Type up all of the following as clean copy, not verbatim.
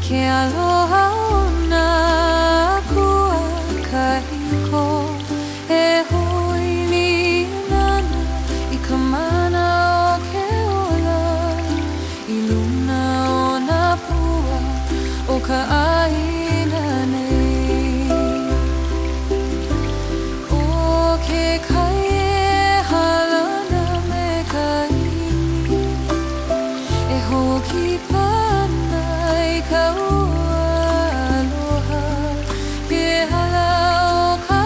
ke aloha ona kua kahiko e hui ni nana I ka mana o ke ola I luna o na pua o ka āina nei o ke kai e halana me ka imi e hoki pana I ka ua aloha ke hala o ka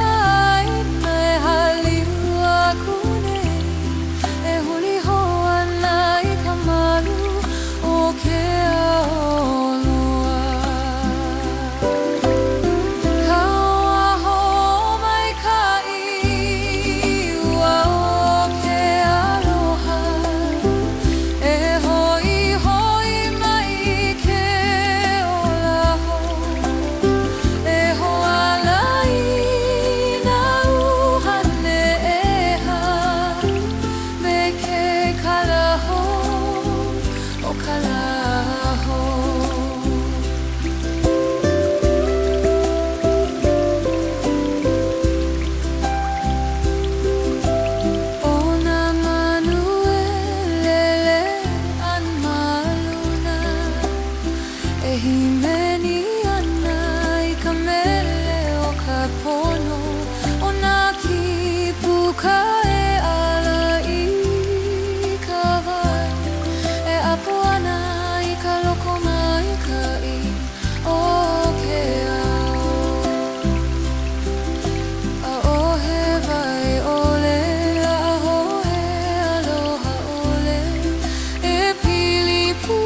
āina e haliu aku nei e huli hoa ana I ka malu o ke aoloa ka oaho maikaʻi ua o ke aloha e hoʻi mai ke olaho e hoʻalai nā uhane ʻeha me ke kalaho o ka laho o nā manuelele an maluna e himeni ana I ka mele o ka pono o nā kipuka e ala I ka wai e apo ana I ka loko maikaʻi o ke ao ʻaʻohe wai ʻole ʻaʻohe aloha ʻole e pili pū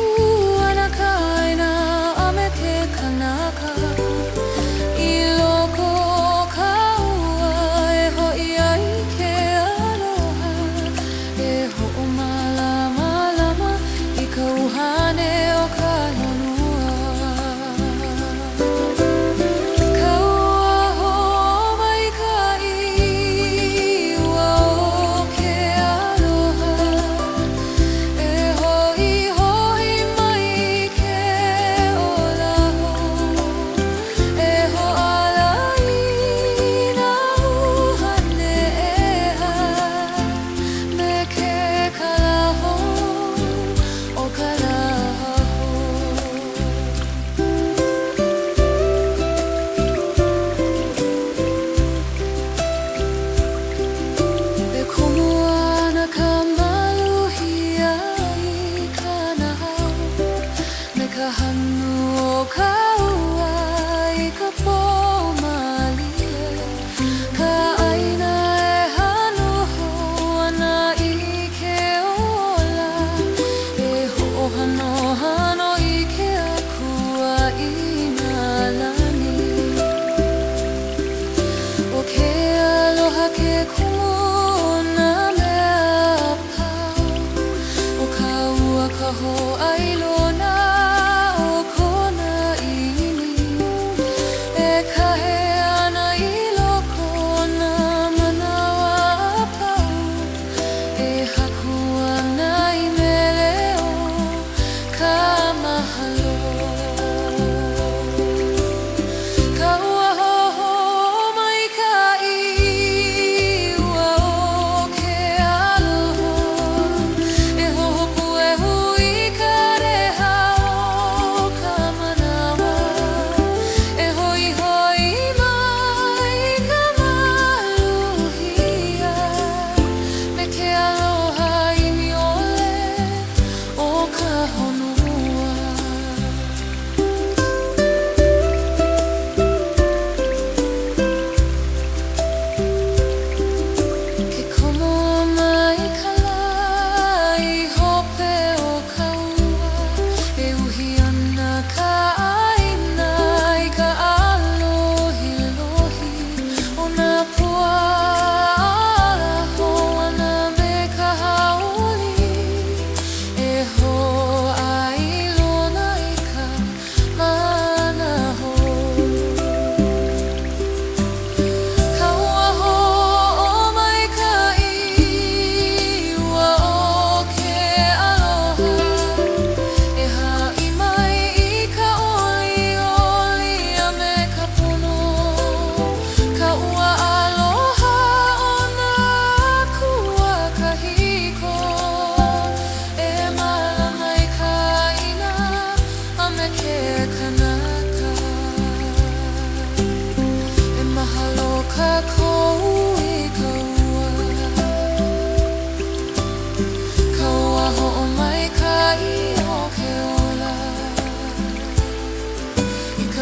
ana ka ʻaina a me ke kanaka I loko o ka ua e hoʻi ai ke aloha e hoʻomālama I ka uhane o ka honua ka oaho maikaʻi ua o ke aloha e hoʻi mai ke olaho e hoʻalai nā uhane ʻeha me ke kalaho o ka laho e komo ana ka maluhia I kana hau me ka hanu o ka ua I ka pōmalie ka ʻaina e hanu hou ana I ke ola e hoʻohanohano I ke akua I nā lani o ke aloha ke kumu o nā mea pau o ka ua ka hoʻailona o kona ʻimi e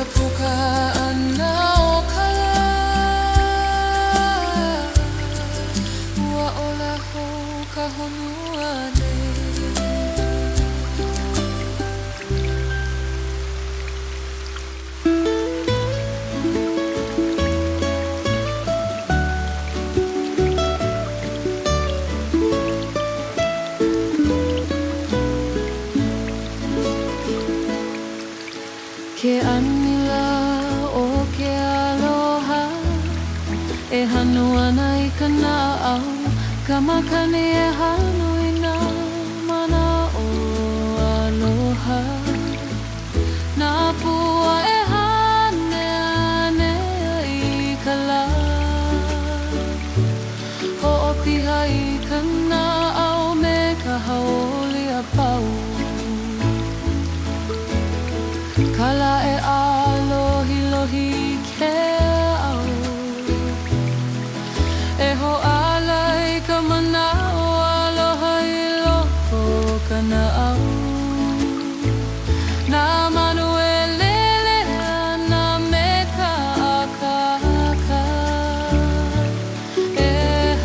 puka ana o kala ua ola hou ka honua nei. Ke anila o ke aloha e hanu ana i ka nāʻau ka makani e hanu i nā mana o aloha nā pua e hane ane i ka lā hoʻopiha i ka nāʻau me ka hauoli a pau kala e alohi lohi ke au e hoʻala i ka manao aloha i loko ka nāʻau nā manu e lele ana me ka akaka e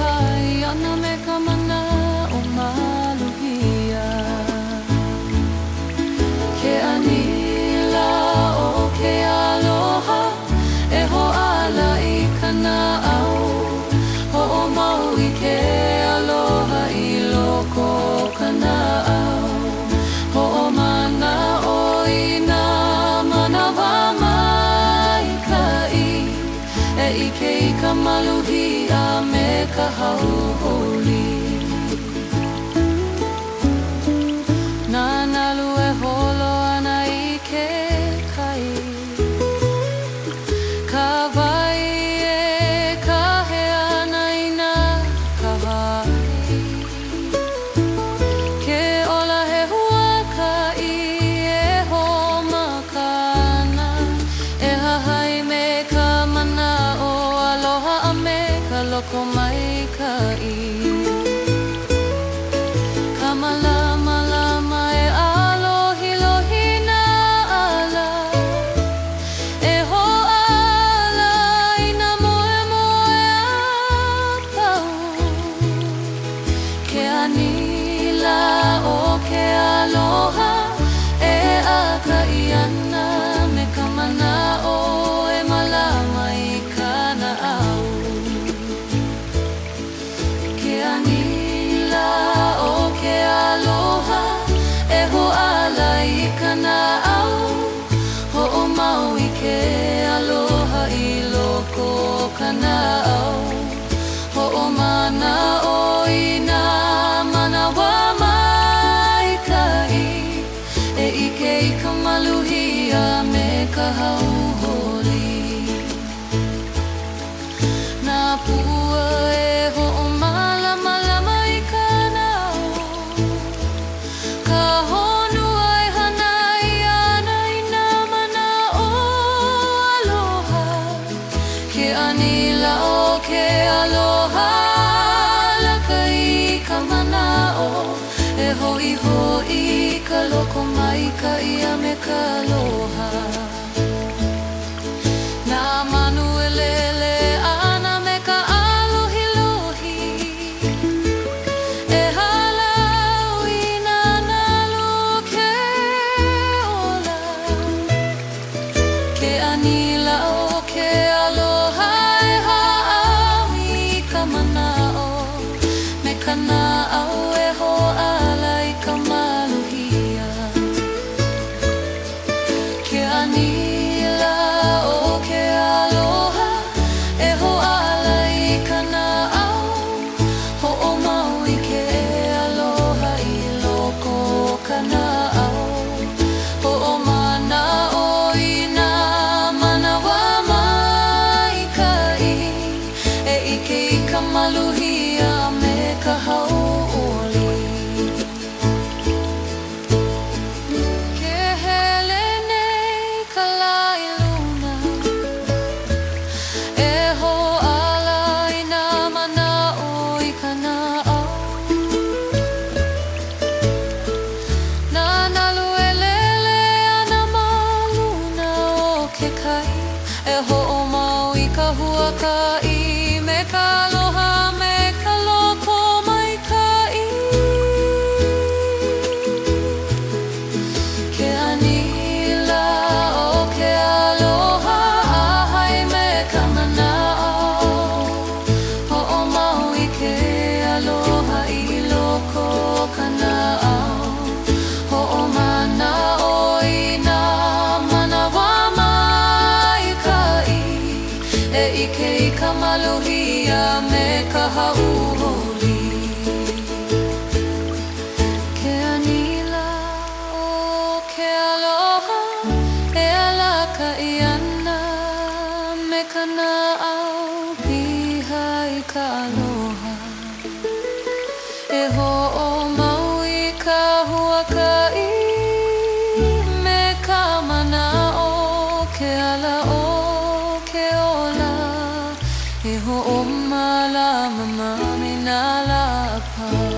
hai ana me ka manao maluhia ke ani ke aloha e hoʻala i ka nāʻau hoʻomau i ke aloha i loko ka nāʻau hoʻomanao i nā manawa maikaʻi e ike i ka maluhia me ka hauholi nā nalu e holo ana i ke ka wai e ka he ana i nā ka wai ke ola he huaka i e homakana e hahai me ka mana o aloha a me ka loko mai ka i ka malama lama e alohi lohi nā ala e hoʻala i nā moe moe a pau ke anila o ke aloha e akaʻi ana me ka manao e malama i ka nāʻau ke anila o ke aloha e hoʻala i ka nāʻau hoʻomau i ke aloha i loko ka nāʻau hoʻomanao i nā manawa maikaʻi e ike i ka maluhia me ka hauholi nā pua e hoʻomalamalama i ka nāʻau ka honua e hana i ana i nā mana o aloha ke anila o ke aloha laka i ka manao e hoʻi hoʻi ka loko maikaʻi a me ka aloha nā manu e lele ana me ka alohi lohi e halau i nā nalu ke ola ke anila o ke aloha e haʻau i ka manao me ka nāʻau e hoʻala i ka maluhia ke anila o ke aloha e hoʻala i ka nāʻau hoʻomau i ke aloha i loko ka nāʻau hoʻomanao i nā manawa maikaʻi e ike i ka maluhia me ka hauʻoli ke hele nei ka lā ke kai e ho'omau i ka huaka'i me ka aloha me ka loko maika'i. Ke anila o ke aloha a'ahai me ka mana'o ho'omau i ke aloha i loko ka na'au ho'omana'o i nā manawa maika'i e ike i ka maluhia me ka hauholi. Ke anila o ke aloha e alaka'i ana me ka na'au piha i ka aloha e ho'omau i ka huaka'i me ka mana'o ke ala o ke ola e ho'omalama mami nā la'apau.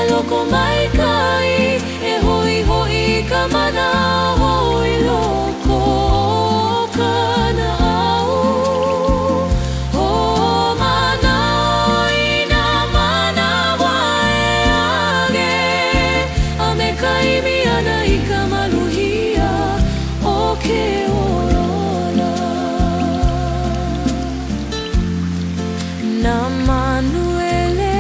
Loko maika'i e hoi hoi ka mana'o i loko ka na'au ho'omana'o i nā manawa e age a me ka imi ana i ka maluhia o ke olola. Nā manuele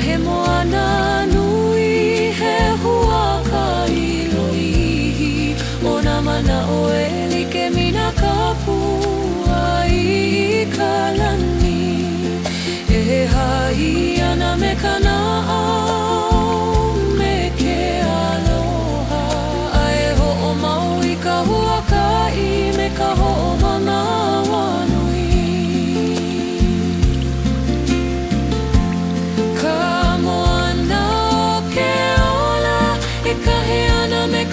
he moana nui he huaka'i lo'ihi o nā mana'o e like mina ka pua i ka lani e ha'i ana me ka na'au me ke aloha a e ho'omau i ka huaka'i me ka ho'omanawa nui.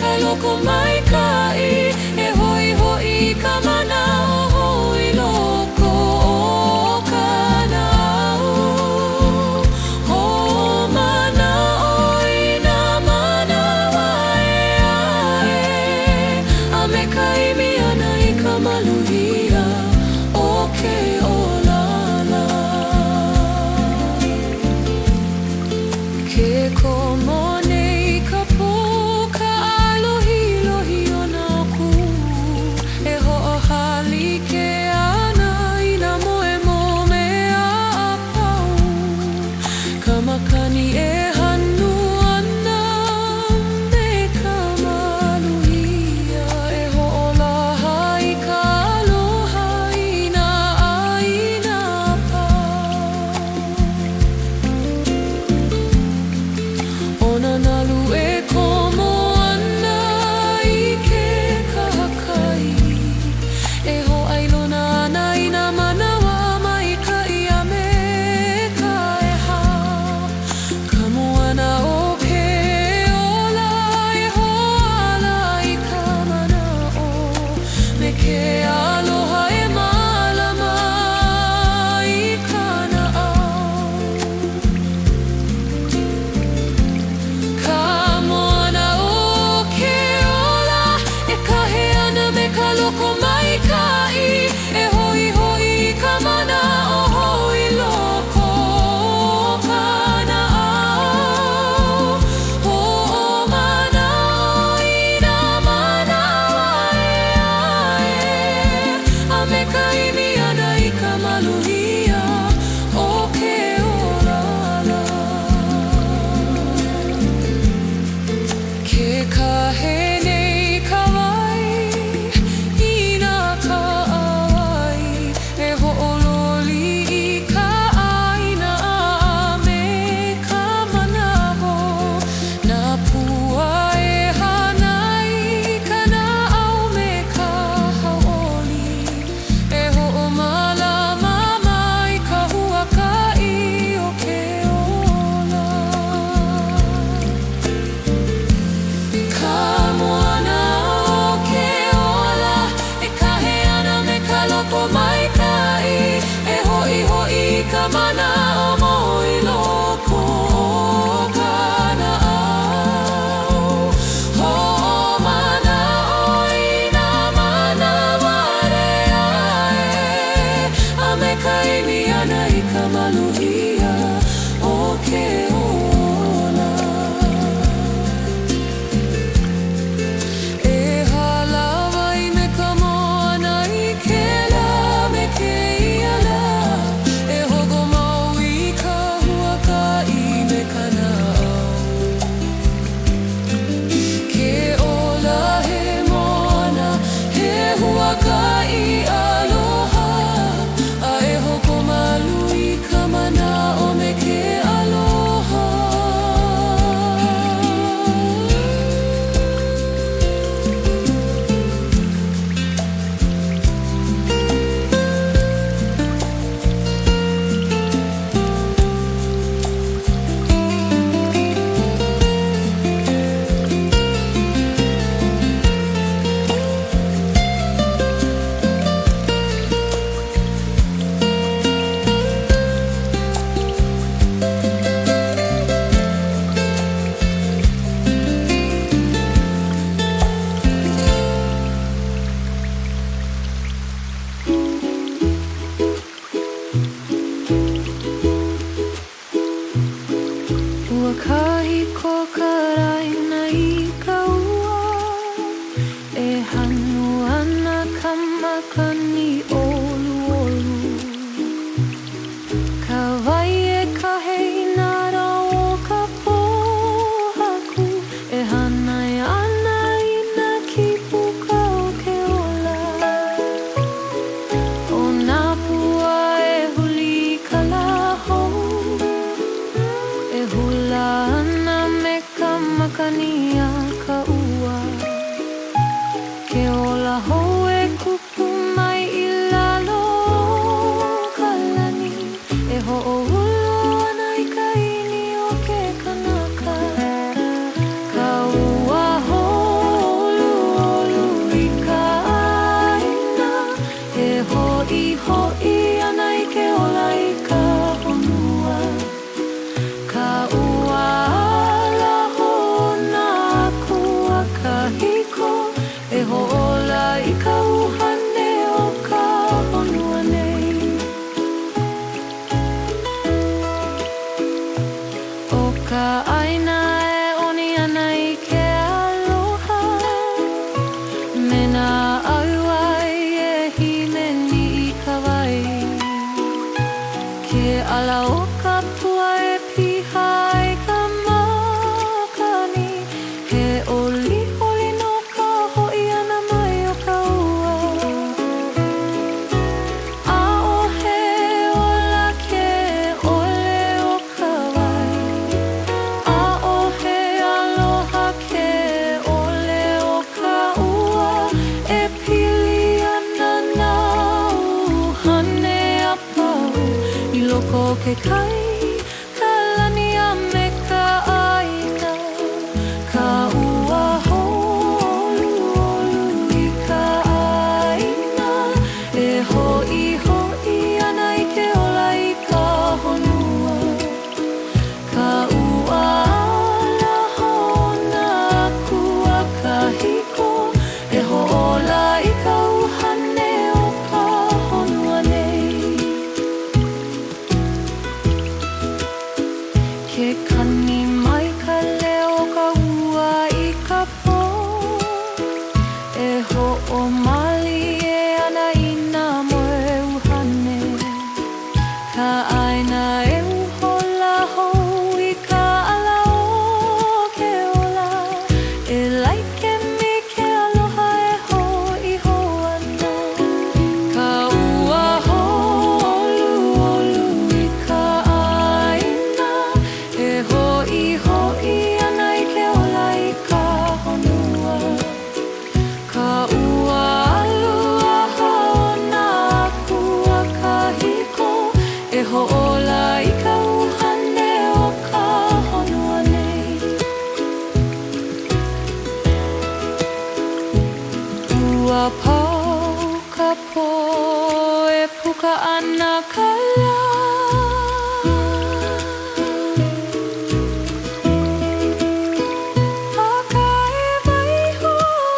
Ka loko maika'i e hoi hoi ka mana'o i loko o ka na'au ho'omana'o i nā manawa e a'e a me ka imi ana i ka maluhia o ke olala. Ke komo makani e hanu ana me ka maluhia e ho'olaha i ka aloha i nā ʻāina pau. kahiko ka raina I ka ua E hanu ana ka makani olu olu Ka wai e ka hei nara o ka pohaku E hanai ana I na kipuka o ke ola O nā pua e huli ka laho E hula ana me ka makani a ka ua Ke ola hou e kupu mai I lalo ka lani E ho'ohulu ana I ka ini o ke kanaka Ka ua holu olu I ka aina E ho'i ho'i ana I ke ola I ka honua Ka ua ala hona kua kahiko E ho'ola I ka uhane o ka honua nei O ka aina e oni ana I ke aloha Me nā auai e himeni I ka wai Ke ala o ka pua e piha I ka makani He oli oli no ka ho'i ana mai o ka ua A o he ola ke ole o ka wai A o he aloha ke ole o ka ua E pili ana nā uhane a pau I loko o ke kai Ka lani a me ka aina Ka ua holu olu I ka aina E ho'i ho'i ana I ke ola I ka honua Ka ua ala hona kua kahiko E ho'ola I ka uhane o ka honua nei Ke kani mai ka leo ka ua I ka po E ho'omali e ana I nā moe uhane Ka aina e uhola hou I ka ala o ke ola E laike mi ke aloha e ho'i ho ana Ka ua holu olu I ka aina E ho'i ho'i ana I ke ola I ka honua Ka ua alua haona kua kahiko E ho'ola I ka uhane o ka honua nei Ua pau ka po e puka ana ka la A ka e waiho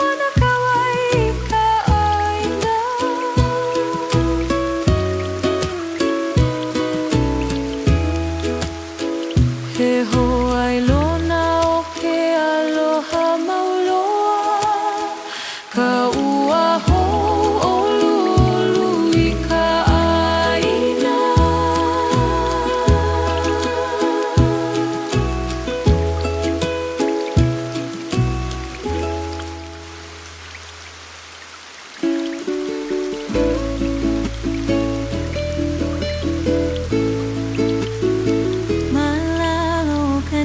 ana ka wai I ka aina He hoai lona o ke aloha mauloa Ka ua hou olu olu I ka aina Malalo ka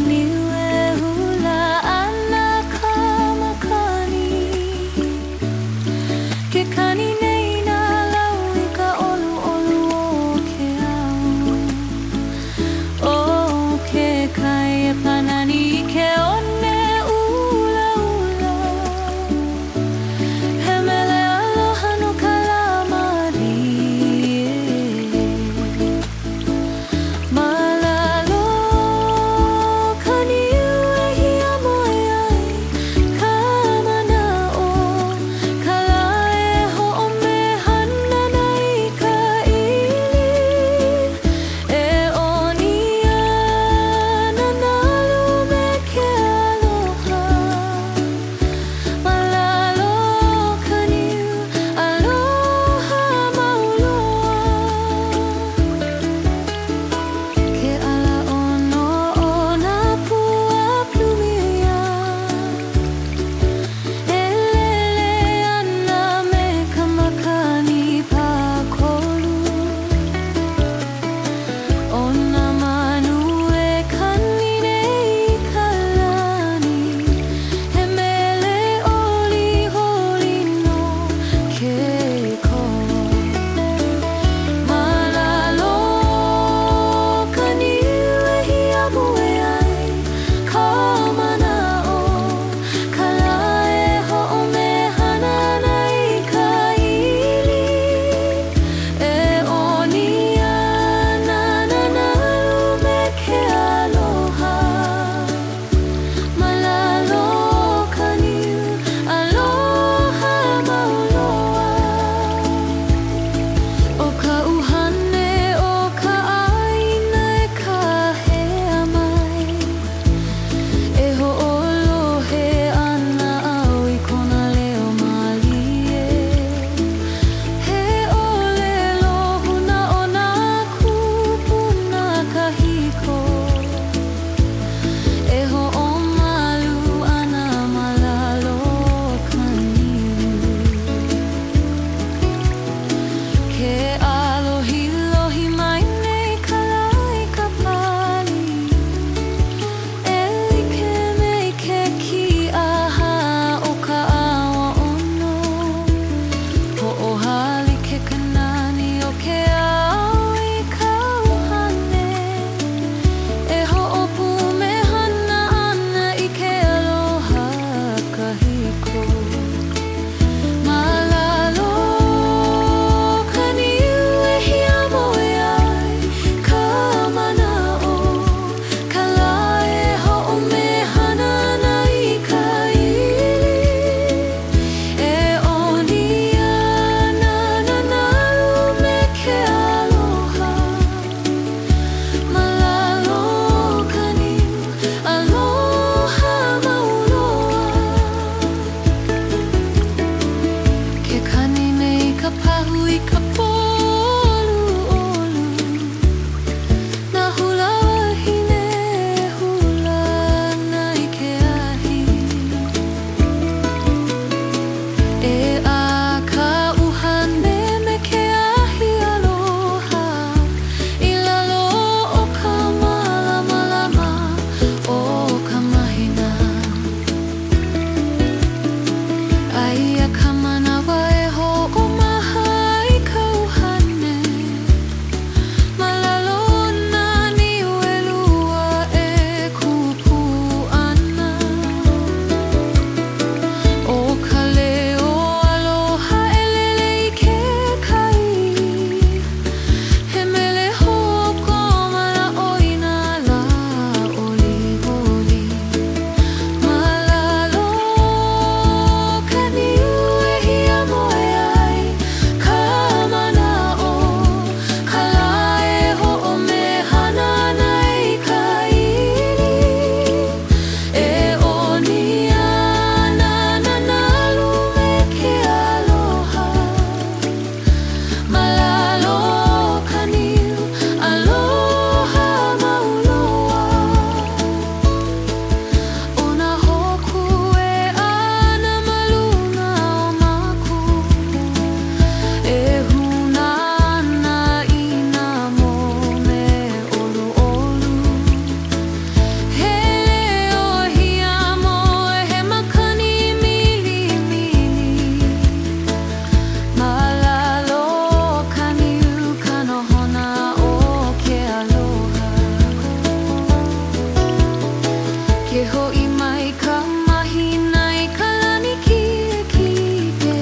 Ke ho'i mai ka mahina I ka lani ki'eki'e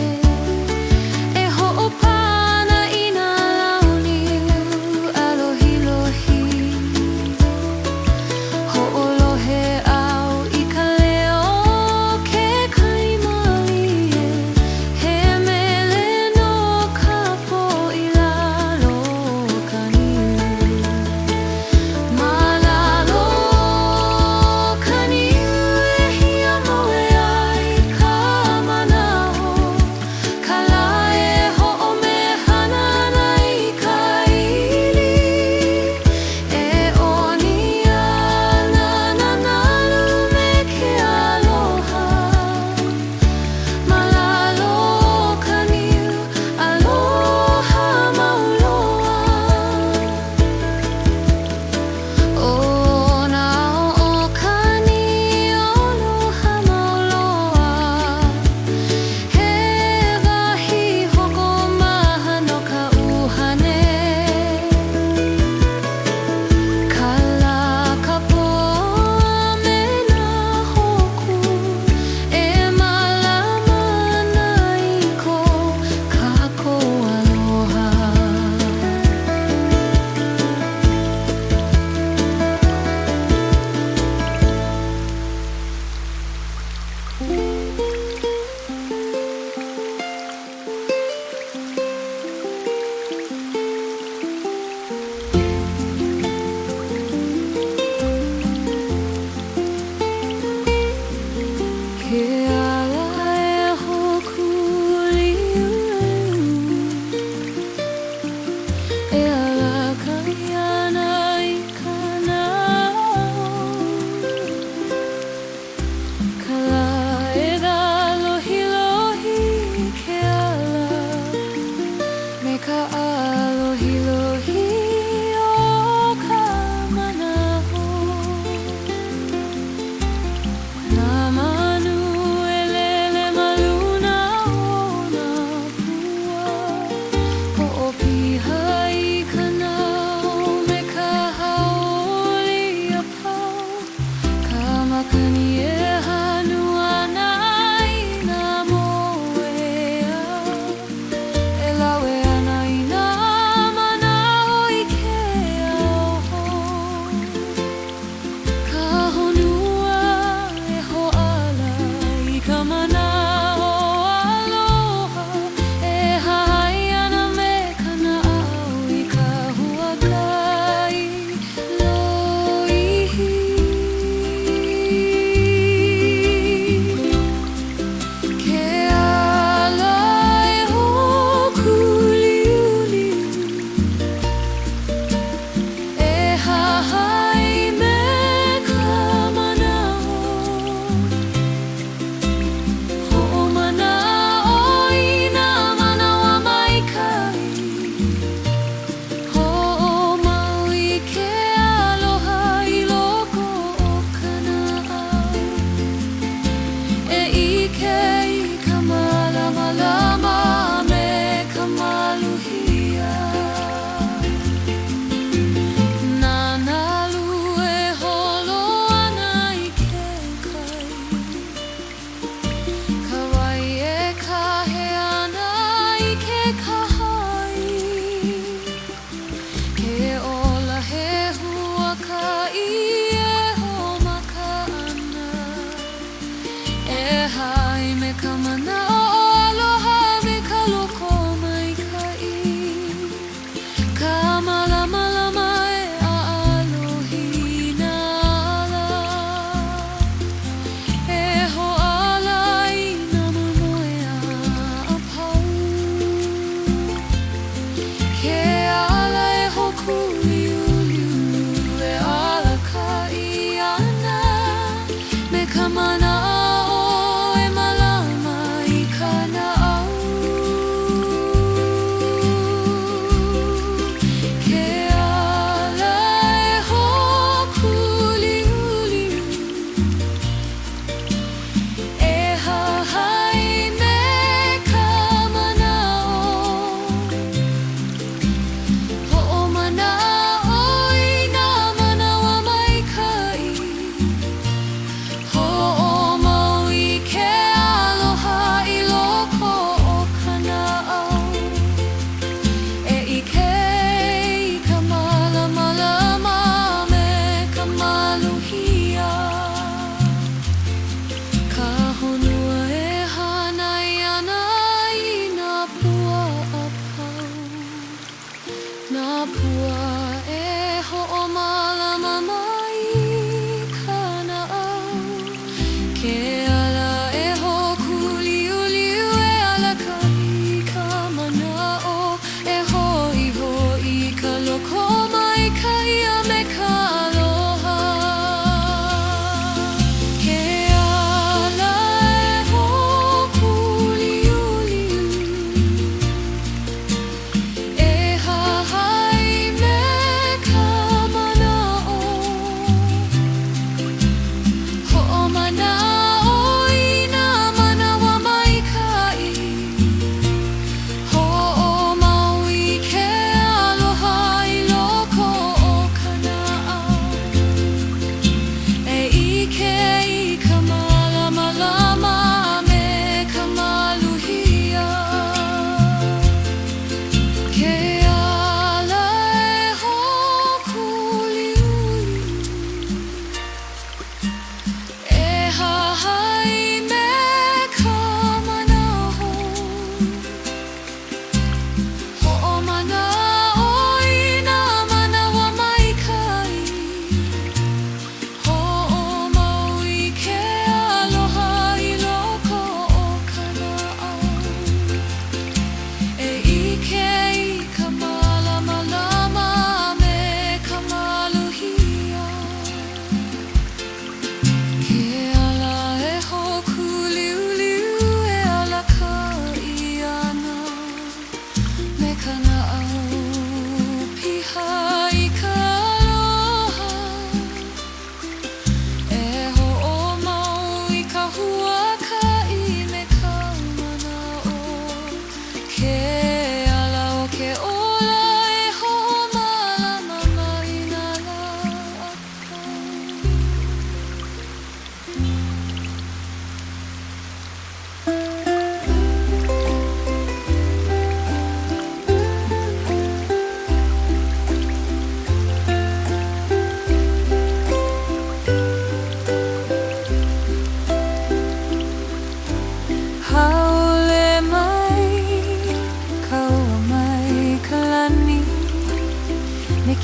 E ho'opana I nā launi alohilohi Ho'olohe au I ka leo ke kaimalie He mele no ka po'i lalo ka niu Malalo ka niu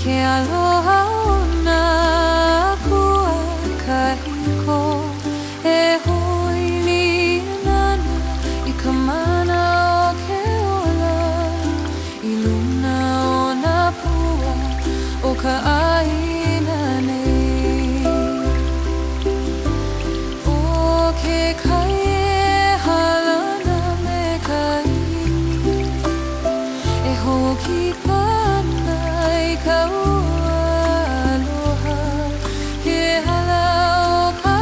Ke aloha ona kua kahiko e hoili nana I ka mana o ke ola I luna o na pua o ka āina nei o ke kai e halana me ka imi e hoki pana I ka aloha ke hala o ka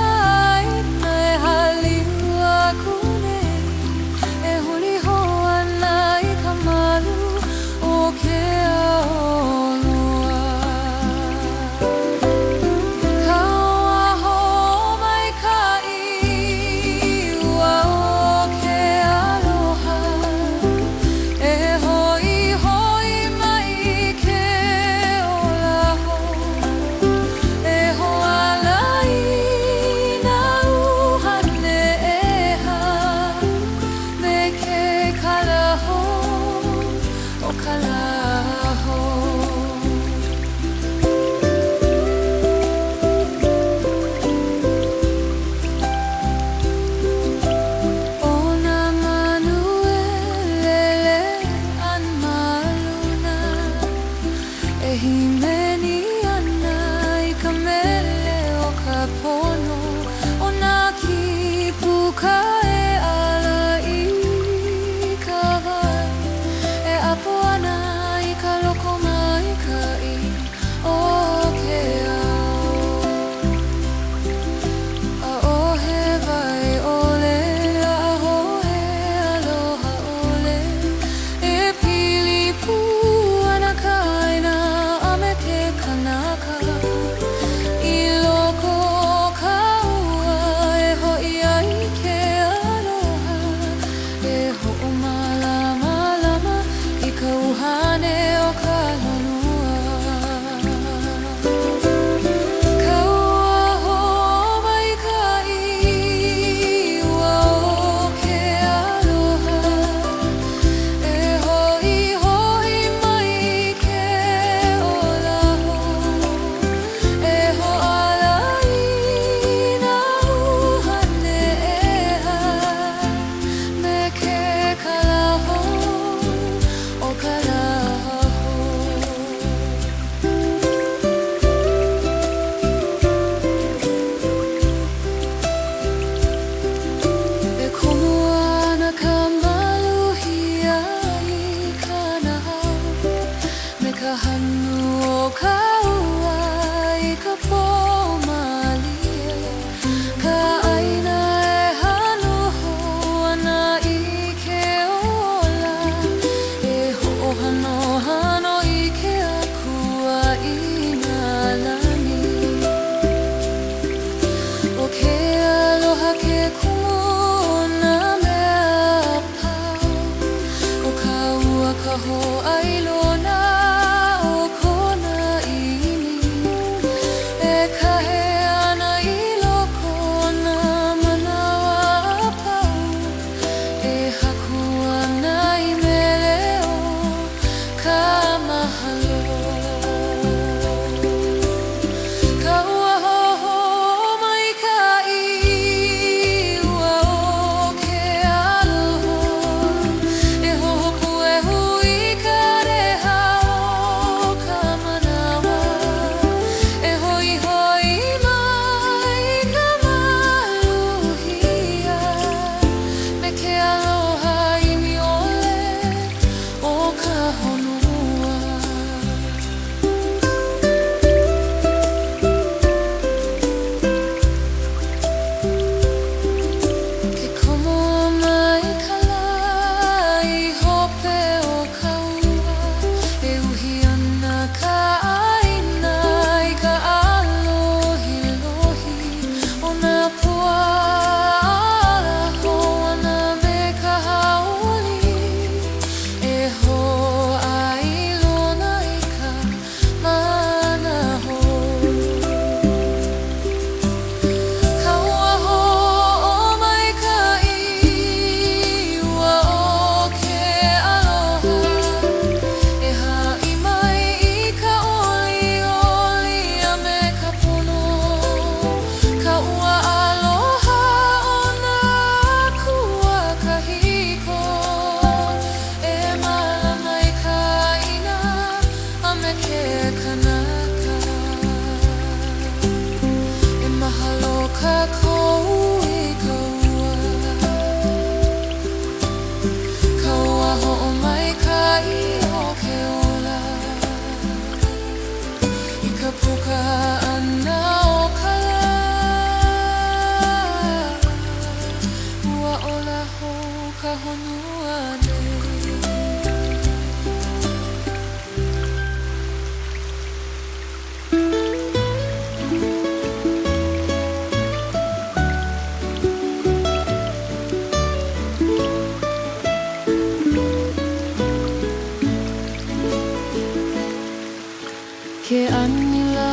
Ke anila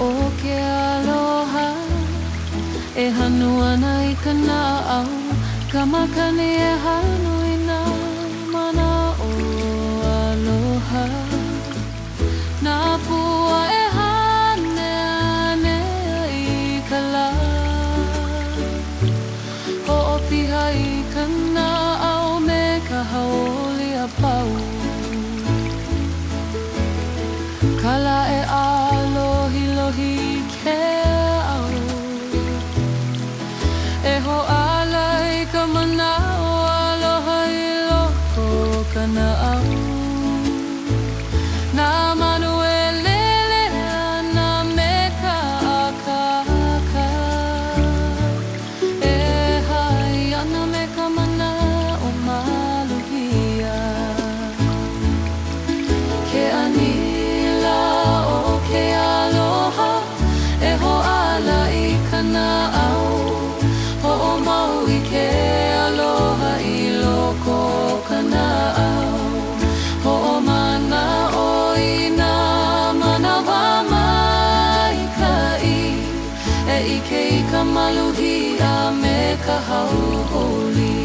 o ke aloha e hanu ana I ka nāʻau ka makani e hanu I nā mana o aloha nā pua e hane ane I ka lā hoʻopiha I ka nāʻau me ka hauoli a pau Kala e alohi lohi ke au E ho ala I ka manao aloha I loko ka nāʻau Nā manu e lele ana me ka akaka E hai ana me ka manao maluhia Ke ani ke aloha e ho ala I ka nāʻau hoʻomau I ke aloha I loko ka nāʻau hoʻomana ʻoi nā manawa maikaʻi e ʻike I ka maluhia me ka hauholi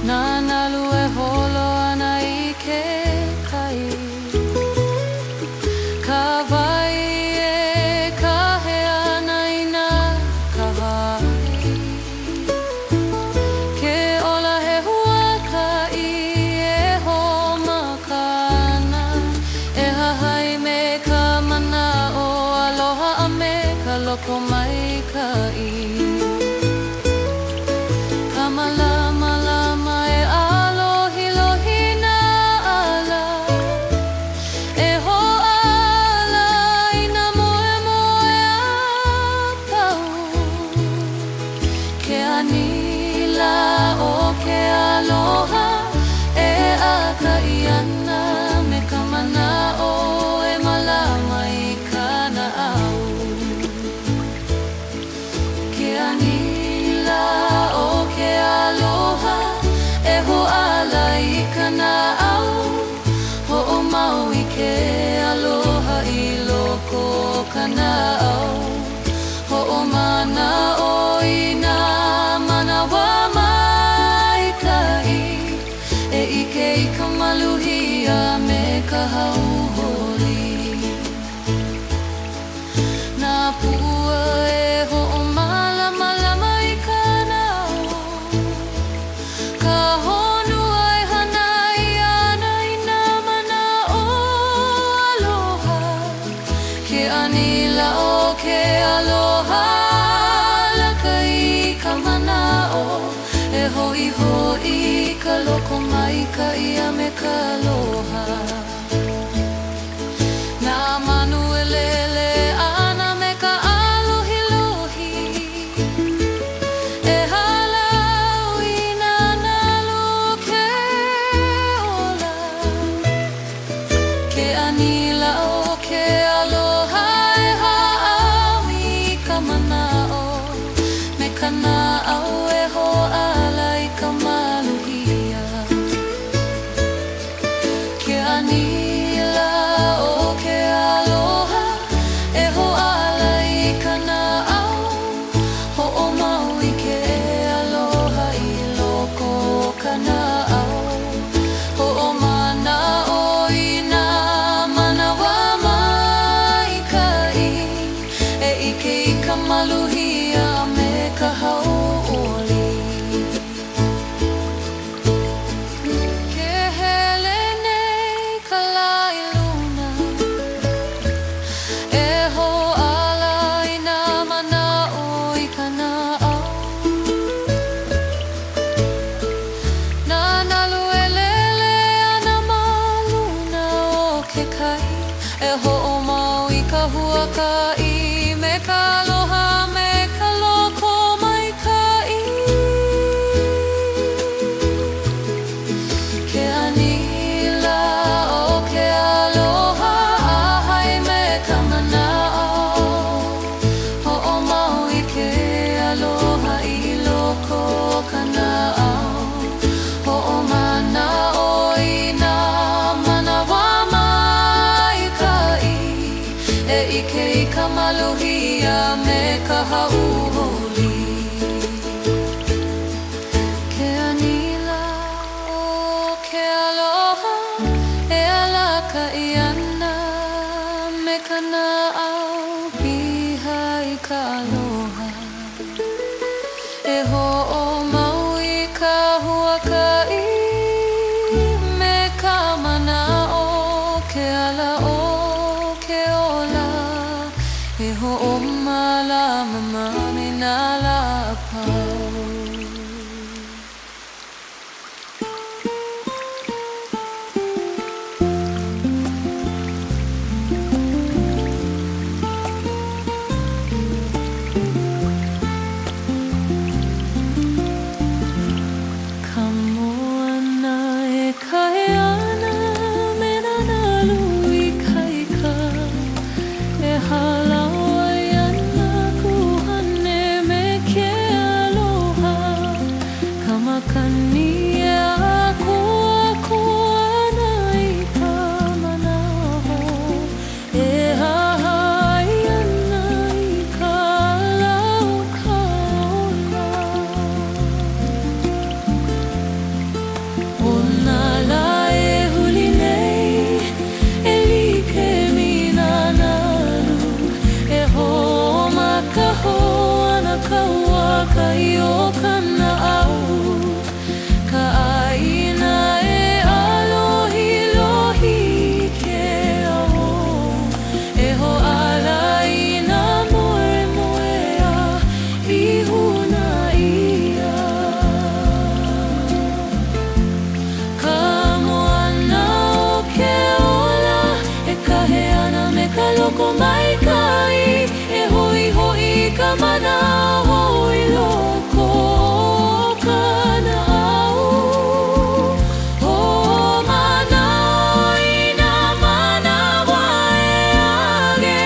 Nā nalu e holo ana I ke Ka wai e ka he ana I nā ka hai Ke ola he huakaʻi e ho makana E hahai me ka manao aloha a me ka loko maikaʻi Ka malama lama e alohi lohi nā ala E ho Anila o ke aloha e akaʻi ana me ka manao e malama I ka nāʻau Ke la'o ke aloha lakai ka mana'o e ho'i ka loko maika'i a me ka aloha na manuelele ana me ka alohilohi e halau i na nalu ke ola ke anila o ke aloha e ha'au i ka mana'o me ka na'au e ho'ala i ka maluhia ke anila o ke aloha e ho'ala i ka na'au ho'omau i ke aloha i loko o ka na'au ho'omana'o i nā manawa maika'i e ike i ka maluhia me ka hau'oli ke hele nei ka lailuna e ho'ala i nā mana'o i ka na'au na naluelele ana maluna o ke kai e ho'omau i ka huaka'i me ka aloha me ka loko maika'i ke anila o ke aloha a'hai me ka mana'o ho'omau i ke aloha i loko o ka na'au ho'omana'o i nā manawa maika'i e ike i ka maluhia me ka hau'oli ke anila o ke aloha e alaka'i ana me ka na'au piha i ka aloha e ho'omau i ka huaka'i me ka mana'o ke ala o ke ola e ho'omala mamami na la'apau ka moana e kaheana me na nalu i kaika e halau ai ana kuhane me ke aloha ka makani e akua ana i ka mana'o e hahai ana i ka lau kaula o nā la e huli nei e like mina nalu e ho'omakaho ana ka huaka'i o ka na'au ka āina e alohilohi ke aho e ho'ala i nā moemoea i huna ia ka moana o ke ola e kaheana me ka loko maika'i e ho'i ka mana'o i loko o ka na'au ho'omana'o i nā manawa e age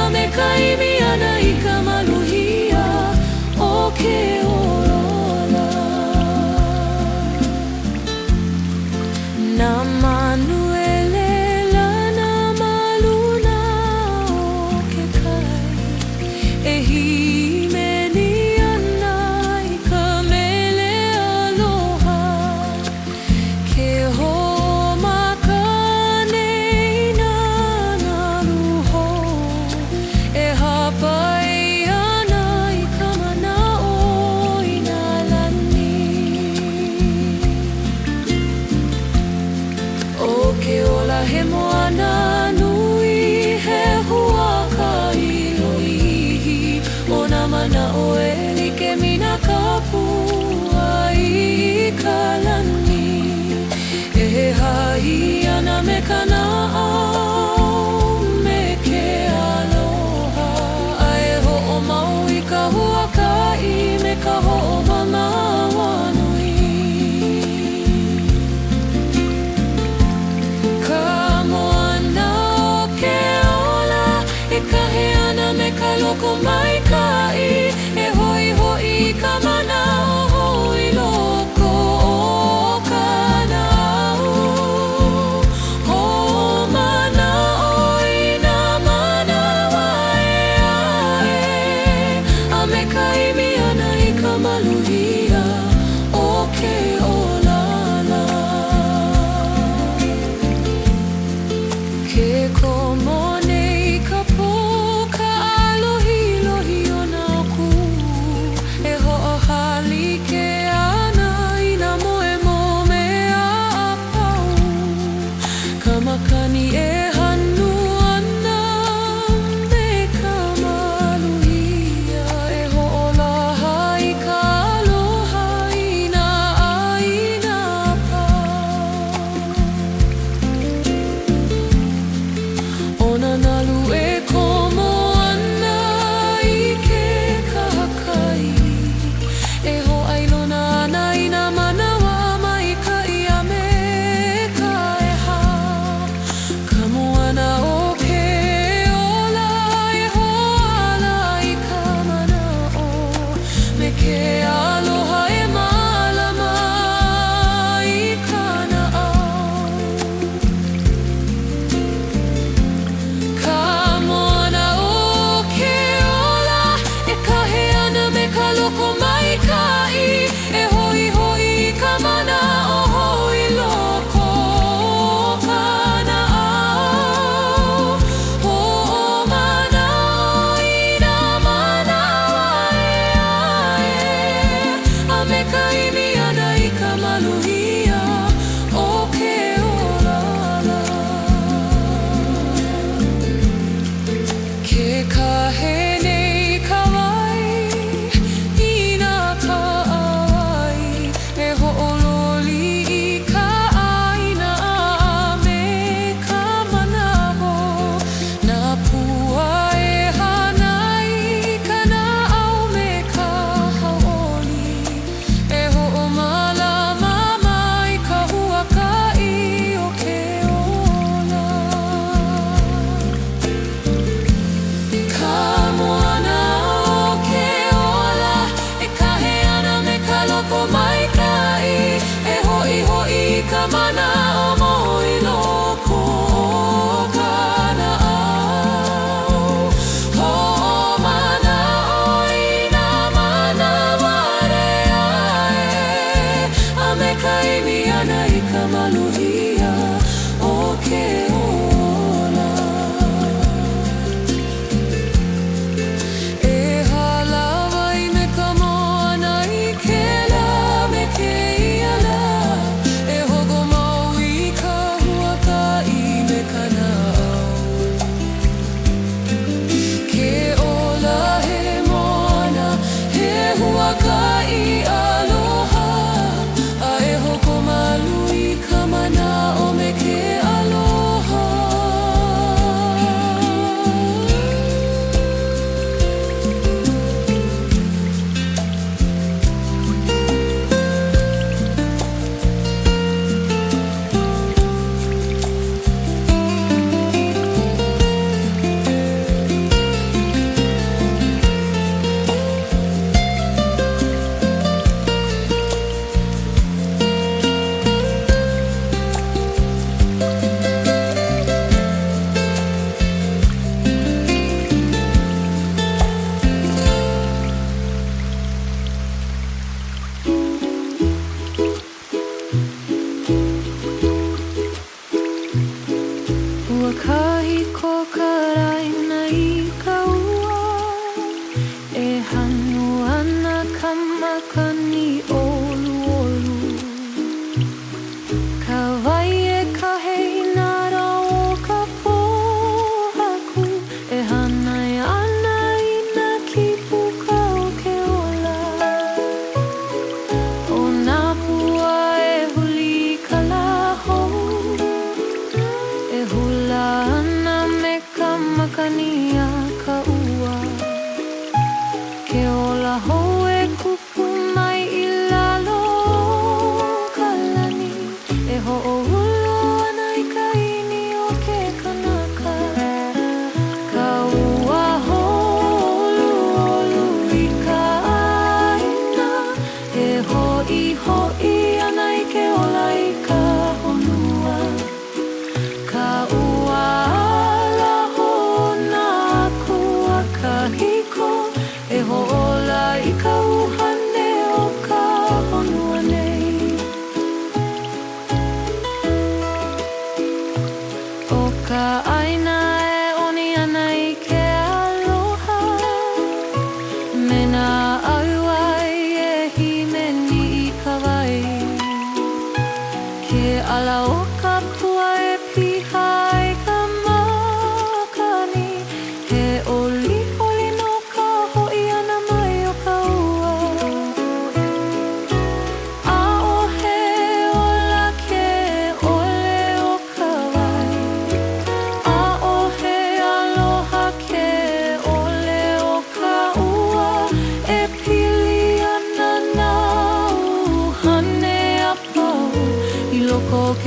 a me ka imi ana i ka maluhia o ke ola na manuelela na maluna o ke kai e himeni ana i ka mele aloha ke ho'omakane i nā naluho e hapai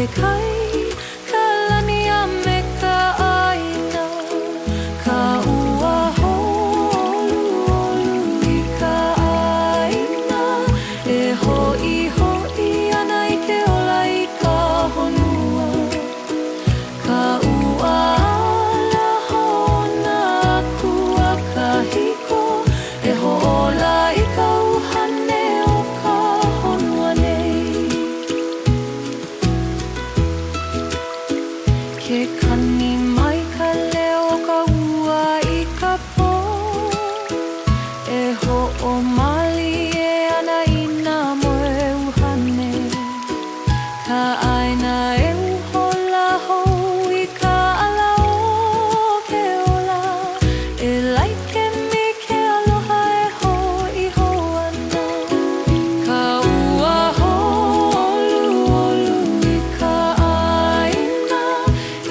ke kai ka lani a me ka aina ka ua holu olu i ka aina e ho'i ana i ke ola i ka honua ka ua ala hona kua kahiko e ho'ola i ka uhane o ka honua nei ke kani mai ka leo ka ua i ka po e ho'omali e ana i nā moe uhane ka aina e uhola hou i ka ala o ke ola e laike mi ke aloha e ho'i hou ana ka ua holu olu i ka aina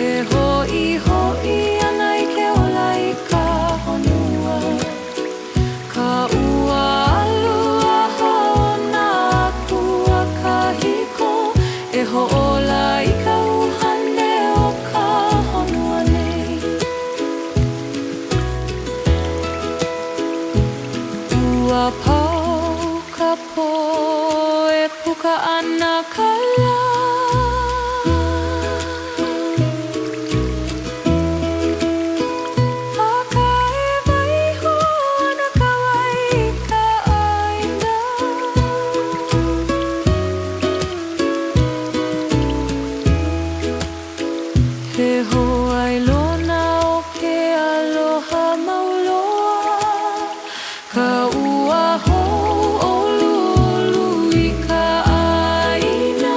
e ho'i ana i ke ola i ka honua ka ua alua haona akua kahiko e ho'ola i ka uhane o ka honua nei ua pau ka po e puka ana ka la a ka e waiho ana ka wai i ka aina he hoai lona o ke aloha mauloa ka ua hou olu olu i ka aina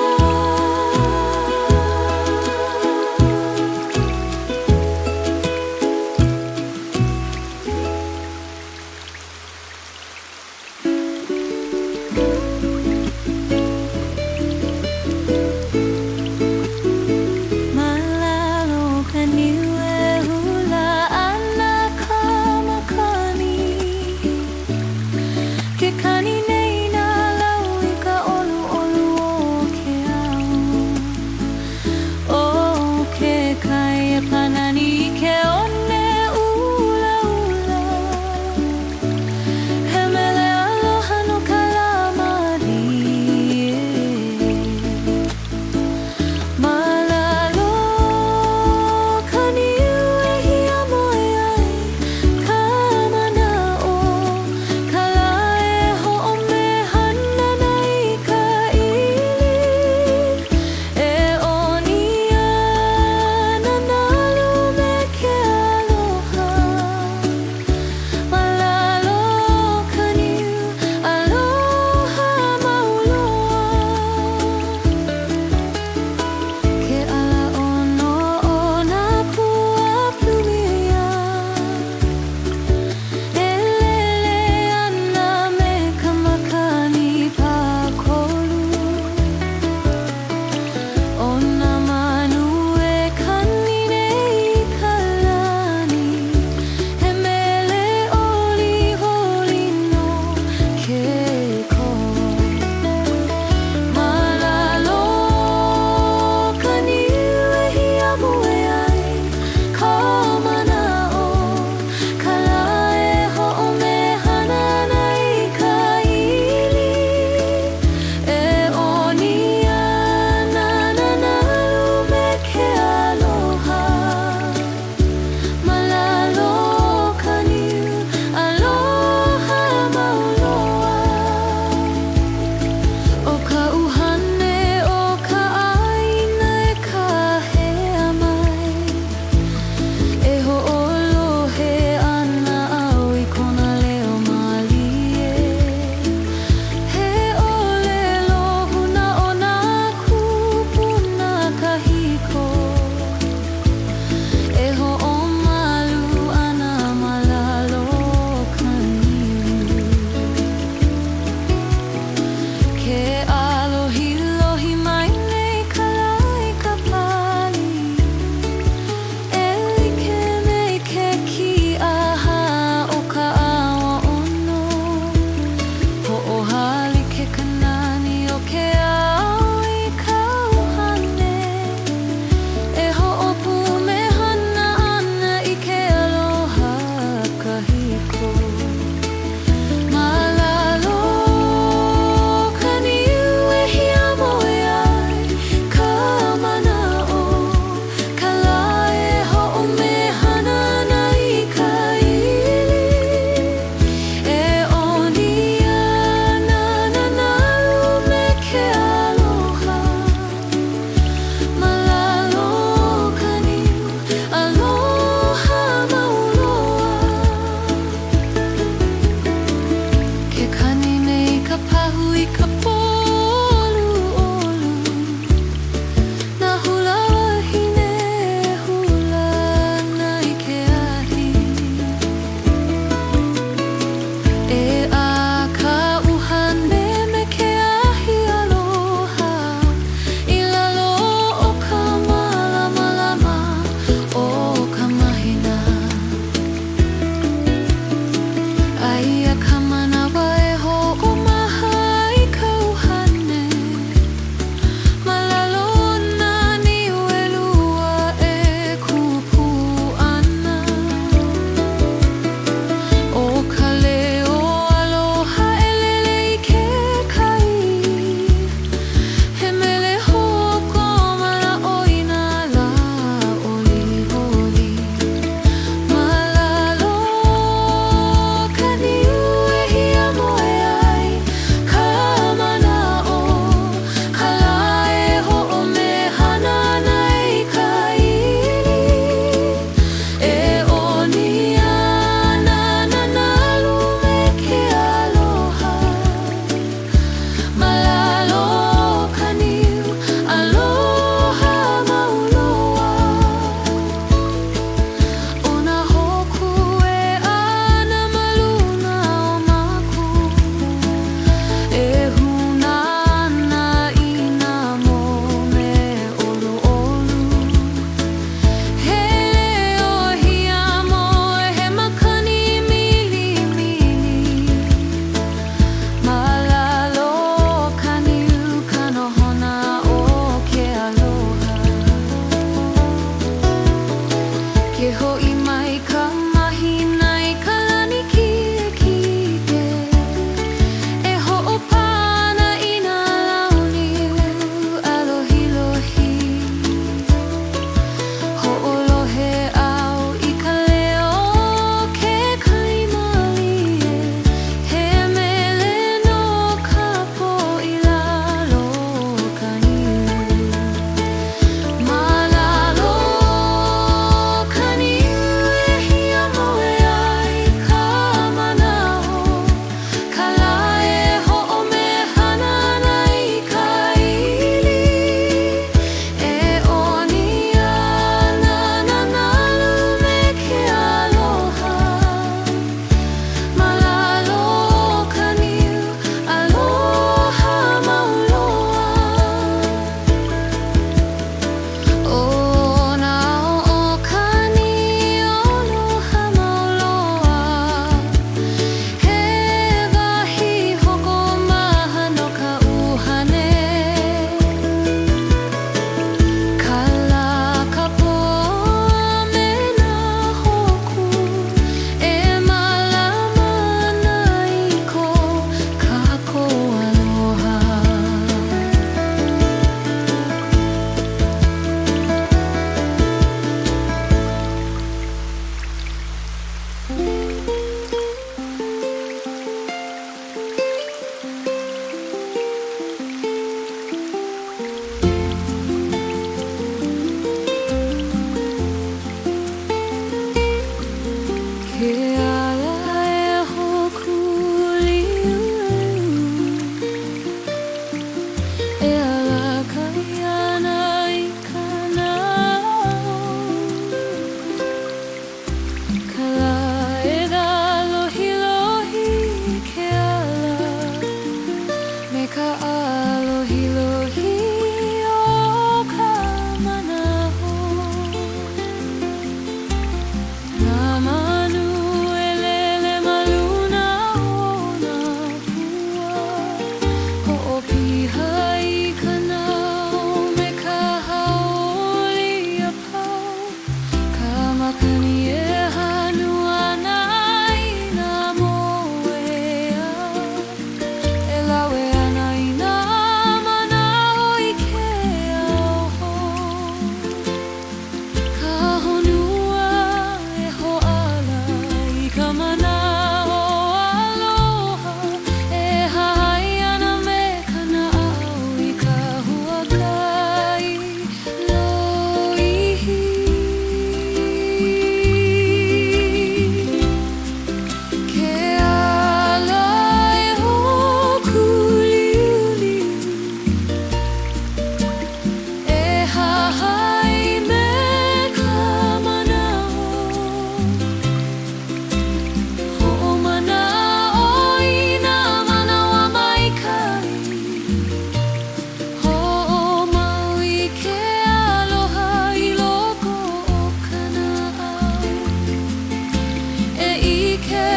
ke